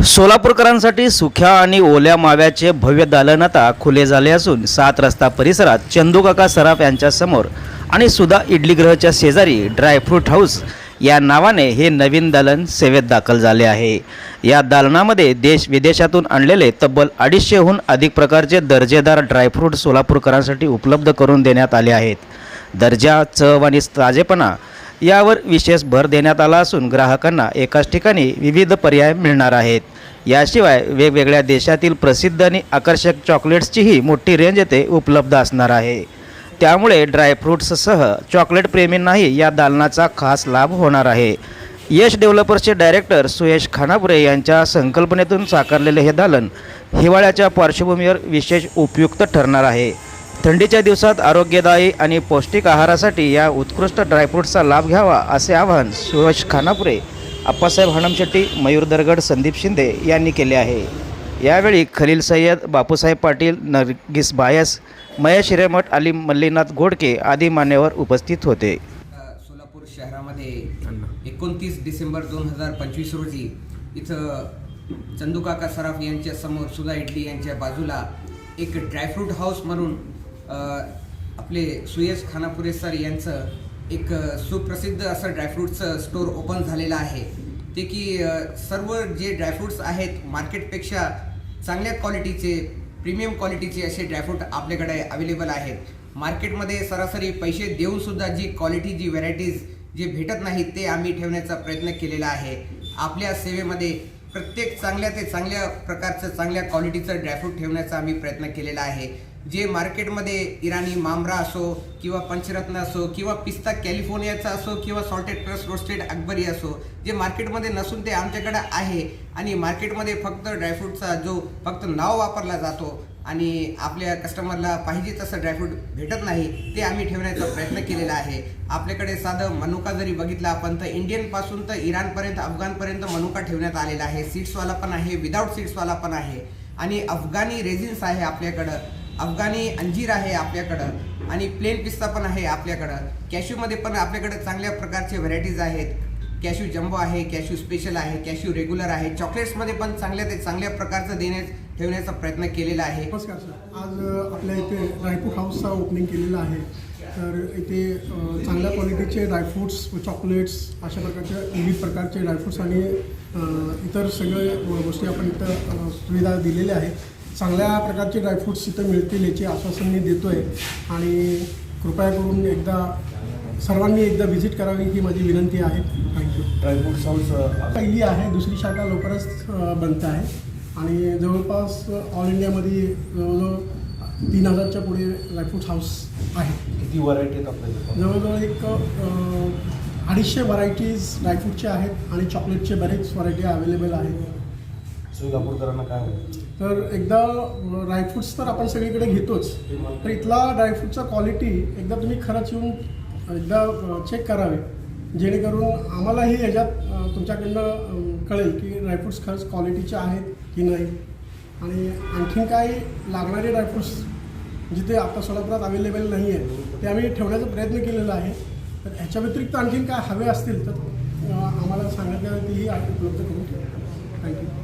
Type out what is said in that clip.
सोलापूरकरांसाठी सुख्या आणि ओल्या माव्याचे भव्य दालन आता खुले झाले असून 7 रस्ता परिसरात चंदूकाका सराफ यांच्यासमोर आणि सुधा इडलीगृहच्या शेजारी ड्रायफ्रूट हाऊस या नावाने हे नवीन दालन सेवेत दाखल झाले आहे। या दालनामध्ये देश विदेशातून आणलेले तब्बल 250हून अधिक प्रकारचे दर्जेदार ड्रायफ्रूट सोलापूरकरांसाठी उपलब्ध करून देण्यात आले आहेत। दर्जा, चव आणि ताजेपणा यावर विशेष भर देण्यात आला असून ग्राहकांना एकाच ठिकाणी विविध पर्याय मिळणार आहेत। याशिवाय वेगवेगळ्या देशातील प्रसिद्ध आणि आकर्षक चॉकलेट्सचीही मोठी रेंज येथे उपलब्ध असणार आहे। त्यामुळे ड्रायफ्रूट्ससह चॉकलेट प्रेमींनाही या दालनाचा खास लाभ होणार आहे। यश डेव्हलपर्सचे डायरेक्टर सुयश खानापुरे यांच्या संकल्पनेतून साकारलेले हे दालन हिवाळ्याच्या पार्श्वभूमीवर विशेष उपयुक्त ठरणार आहे। थंडीच्या दिवसात आरोग्यदायी आणि पौष्टिक आहारासाठी या उत्कृष्ट ड्रायफ्रूट्सचा लाभ घ्यावा असे आवाहन सुयश खानापुरे, अप्पासाहेब हणमशेट्टी, मयूर दरगड, संदीप शिंदे यांनी केले आहे। यावेळी खलील सय्यद, बापूसाहेब पाटील, नरगिस बायस, महेश हिरेमठ, अली मल्लीनाथ घोडके आदी मान्यवर उपस्थित होते। सोलापूर शहरामध्ये 29 डिसेंबर 2025 रोजी इथं चंदूकाका सराफ यांच्या समोर सुधा इडली यांच्या बाजूला एक ड्रायफ्रूट हाऊस म्हणून आपले सुयश खानापुरे सर यांचं एक सुप्रसिद्ध असं ड्रायफ्रूटचं स्टोर ओपन झालेलं आहे। ते की सर्व जे ड्रायफ्रूट्स आहेत मार्केटपेक्षा चांगल्या क्वालिटीचे, प्रीमियम क्वालिटीचे असे ड्रायफ्रूट आपल्याकडे अवेलेबल आहेत। मार्केटमध्ये सरासरी पैसे देऊनसुद्धा जी क्वालिटी, जी व्हरायटीज जे भेटत नाहीत ते आम्ही ठेवण्याचा प्रयत्न केलेला आहे। आपल्या सेवेमध्ये प्रत्येक चांगल्या ते चांगल्या प्रकारचं, चांगल्या क्वालिटीचं ड्रायफ्रूट ठेवण्याचा आम्ही प्रयत्न केलेला आहे। जे मार्केटमध्ये इराणी मामरा असो किंवा पंचरत्न असो किंवा पिस्ता कॅलिफोर्नियाचा असो किंवा सॉल्टेड प्लस रोस्टेड अकबरी असो, जे मार्केटमध्ये नसून ते आमच्याकडे आहे आणि मार्केटमध्ये फक्त ड्रायफ्रूटचा जो फक्त नाव वापरला जातो आणि आपल्या कस्टमरला पाहिजे तसं ड्रायफ्रूट भेटत नाही ते आम्ही ठेवण्याचा प्रयत्न केलेला आहे। आपल्याकडे साधं मनुका जरी बघितला आपण तर इंडियनपासून तर इराणपर्यंत, अफगाणपर्यंत मनुका ठेवण्यात आलेला आहे। सीड्सवाला पण आहे, विदाऊट सीड्सवाला पण आहे आणि अफगाणी रेझिन्स आहे आपल्याकडं, अफगाणी अंजीर आहे आपल्याकडं आणि प्लेन पिस्ता पण आहे आपल्याकडं। कॅश्यूमध्ये पण आपल्याकडे चांगल्या प्रकारचे व्हरायटीज आहेत। कॅश्यू जम्बो आहे, कॅश्यू स्पेशल आहे, कॅश्यू रेग्युलर आहे। चॉकलेट्समध्ये पण चांगल्या ते चांगल्या प्रकारचं ठेवण्याचा प्रयत्न केलेला आहे। नमस्कार सर, आज आपल्या इथे ड्रायफ्रूट हाऊसचा ओपनिंग केलेला आहे। तर इथे चांगल्या क्वालिटीचे ड्रायफ्रूट्स, चॉकलेट्स अशा प्रकारचे विविध प्रकारचे ड्रायफ्रूट्स आणि इतर सगळे गोष्टी आपण इथं सुविधा दिलेल्या आहेत। चांगल्या प्रकारचे ड्रायफ्रूट्स इथं मिळतील याची आश्वासन मी देतो आहे आणि कृपया करून सर्वांनी एकदा व्हिजिट करावी ही माझी विनंती आहे। थँक्यू। ड्रायफ्रूट हाऊस पहिली आहे, दुसरी शाखा लवकरच बनत आहे आणि जवळपास ऑल इंडियामध्ये जवळजवळ 3000च्या पुढे ड्रायफ्रूट हाऊस आहे। किती व्हरायटी आहेत आपल्याकडे? जवळजवळ एक 250 व्हरायटीज ड्रायफ्रूटचे आहेत आणि चॉकलेटचे बरेच व्हरायटी अवेलेबल आहेत। सोलापूरकरांना काय होतं तर एकदा ड्रायफ्रूट्स तर आपण सगळीकडे घेतोच, तर इथला ड्रायफ्रूटचा क्वालिटी एकदा तुम्ही खरंच येऊन एकदा चेक करावे, जेणेकरून आम्हालाही ह्याच्यात तुमच्याकडनं कळेल की ड्रायफ्रूट्स खरंच क्वालिटीचे आहेत की नाही आणि आणखीन काय लागणारे ड्रायफ्रूट्स जिथे आता सोलापुरात अवेलेबल नाही आहे ते आम्ही ठेवण्याचा प्रयत्न केलेला आहे। तर ह्याच्या व्यतिरिक्त आणखीन काय हवे असतील तर आम्हाला सांगितल्यावरतीही उपलब्ध करून ठेवू। थँक्यू।